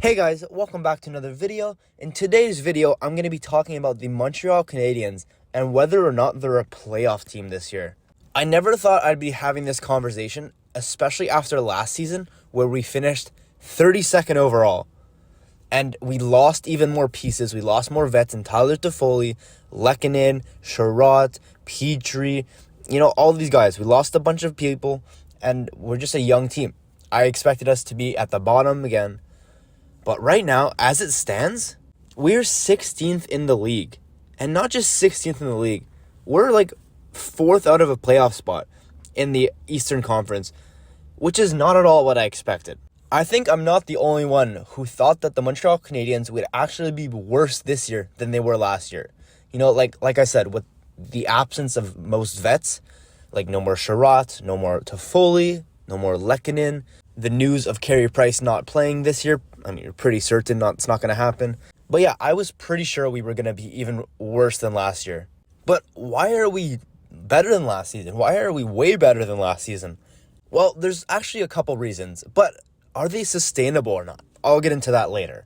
Hey guys, welcome back to another video. In today's video, I'm going to be talking about the Montreal Canadiens and whether or not they're a playoff team this year. I never thought I'd be having this conversation, especially after last season where we finished 32nd overall. And we lost even more pieces. We lost more vets in Tyler Toffoli, Lehkonen, Sherratt, Petrie, all these guys. We lost a bunch of people and we're just a young team. I expected us to be at the bottom again. But right now, as it stands, we're 16th in the league. And not just 16th in the league. We're like 4th out of a playoff spot in the Eastern Conference, which is not at all what I expected. I think I'm not the only one who thought that the Montreal Canadiens would actually be worse this year than they were last year. Like I said, with the absence of most vets, like no more Sherratt, no more Toffoli, no more Lehkonen, the news of Carey Price not playing this year, you're pretty certain it's not going to happen. But yeah, I was pretty sure we were going to be even worse than last year. But why are we better than last season? Why are we way better than last season? Well, there's actually a couple reasons, but are they sustainable or not? I'll get into that later.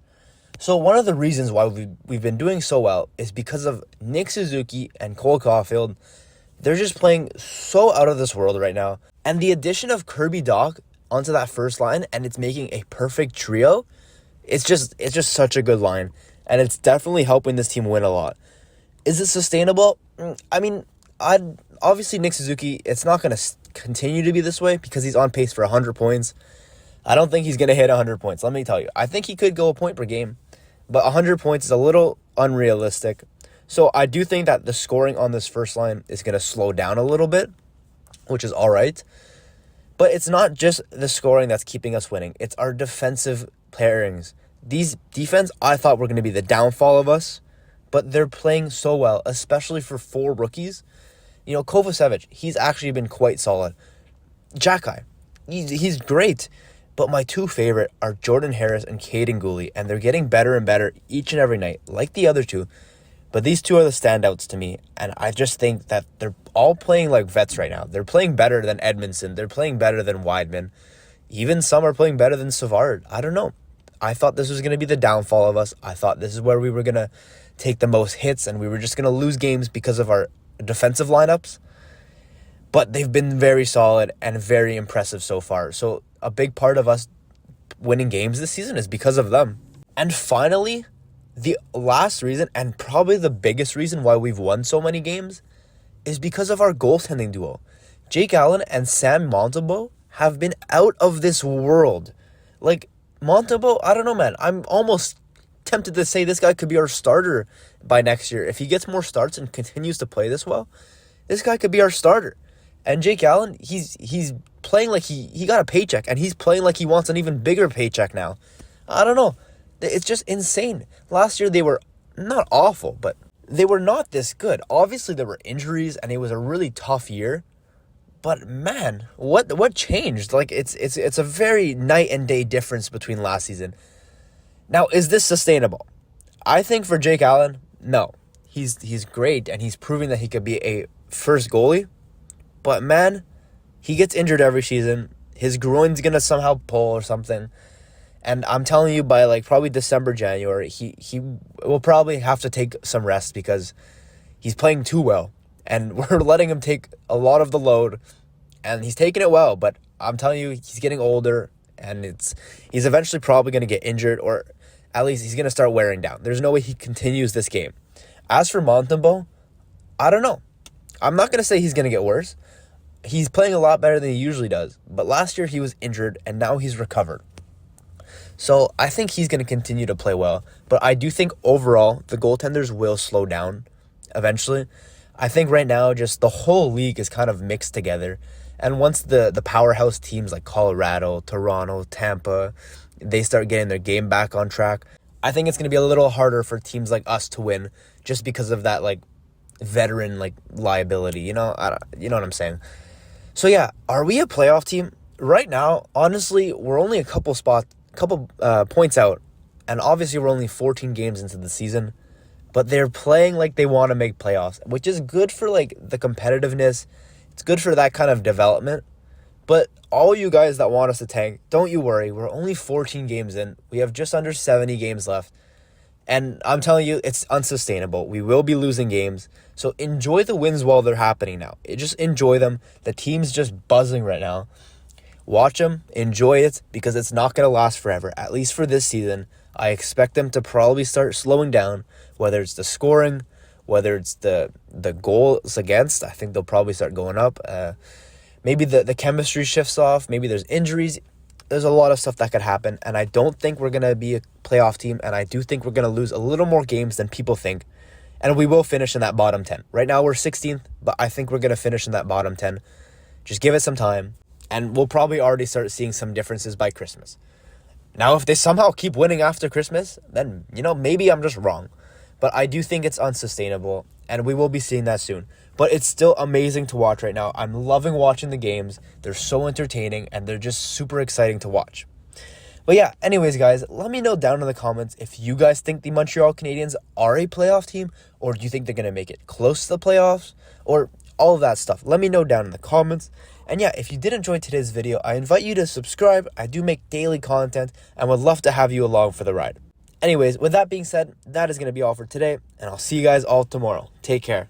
So one of the reasons why we've been doing so well is because of Nick Suzuki and Cole Caulfield. They're just playing so out of this world right now. And the addition of Kirby Dach onto that first line, and it's making a perfect trio. It's just such a good line, and it's definitely helping this team win a lot. Is it sustainable? Obviously Nick Suzuki, it's not going to continue to be this way because he's on pace for 100 points. I don't think he's going to hit 100 points, let me tell you. I think he could go a point per game, but 100 points is a little unrealistic. So I do think that the scoring on this first line is going to slow down a little bit, which is all right. But it's not just the scoring that's keeping us winning. It's our defensive pairings. These defense, I thought were going to be the downfall of us, but they're playing so well, especially for 4 rookies. Kovacevic, he's actually been quite solid. Jacky, he's great. But my 2 favorite are Jordan Harris and Caden Gooley, and they're getting better and better each and every night, like the other 2. But these 2 are the standouts to me, and I just think that they're all playing like vets right now. They're playing better than Edmondson. They're playing better than Wideman. Even some are playing better than Savard. I don't know. I thought this was going to be the downfall of us. I thought this is where we were going to take the most hits, and we were just going to lose games because of our defensive lineups. But they've been very solid and very impressive so far. So a big part of us winning games this season is because of them. And finally, the last reason, and probably the biggest reason why we've won so many games, is because of our goaltending duo. Jake Allen and Sam Montembeault have been out of this world. Like, Montembeault, I don't know, man. I'm almost tempted to say this guy could be our starter by next year. If he gets more starts and continues to play this well, this guy could be our starter. And Jake Allen, he's playing like he got a paycheck, and he's playing like he wants an even bigger paycheck now. I don't know. It's just insane. Last year they were not awful, but they were not this good. Obviously there were injuries and it was a really tough year. But man, what changed? Like it's a very night and day difference between last season. Now, is this sustainable? I think for Jake Allen, no. He's great and he's proving that he could be a first goalie. But man, he gets injured every season. His groin's gonna somehow pull or something. And I'm telling you, by probably December, January, he will probably have to take some rest because he's playing too well. And we're letting him take a lot of the load. And he's taking it well. But I'm telling you, he's getting older. And he's eventually probably going to get injured. Or at least he's going to start wearing down. There's no way he continues this game. As for Montembeault, I don't know. I'm not going to say he's going to get worse. He's playing a lot better than he usually does. But last year he was injured. And now he's recovered. So I think he's going to continue to play well. But I do think overall the goaltenders will slow down eventually. I think right now just the whole league is kind of mixed together. And once the powerhouse teams like Colorado, Toronto, Tampa, they start getting their game back on track, I think it's going to be a little harder for teams like us to win just because of that veteran liability. You know what I'm saying? So yeah, are we a playoff team? Right now, honestly, we're only a couple points out, and obviously we're only 14 games into the season, but they're playing like they want to make playoffs, which is good for the competitiveness. It's good for that kind of development, But all you guys that want us to tank, don't you worry. We're only 14 games in. We have just under 70 games left. And I'm telling you, it's unsustainable. We will be losing games. So enjoy the wins while they're happening now. Just enjoy them. The team's just buzzing right now. Watch them, enjoy it, because it's not going to last forever. At least for this season, I expect them to probably start slowing down, whether it's the scoring, whether it's the goals against. I think they'll probably start going up. Maybe the chemistry shifts off. Maybe there's injuries. There's a lot of stuff that could happen, and I don't think we're going to be a playoff team, and I do think we're going to lose a little more games than people think, and we will finish in that bottom 10. Right now, we're 16th, but I think we're going to finish in that bottom 10. Just give it some time, and we'll probably already start seeing some differences by Christmas. Now, if they somehow keep winning after Christmas, then, maybe I'm just wrong, but I do think it's unsustainable, and we will be seeing that soon. But it's still amazing to watch right now. I'm loving watching the games. They're so entertaining, and they're just super exciting to watch. But yeah, anyways, guys, let me know down in the comments if you guys think the Montreal Canadiens are a playoff team, or do you think they're going to make it close to the playoffs, or all of that stuff. Let me know down in the comments. And yeah, if you did enjoy today's video, I invite you to subscribe. I do make daily content, and would love to have you along for the ride. Anyways, with that being said, that is going to be all for today, and I'll see you guys all tomorrow. Take care.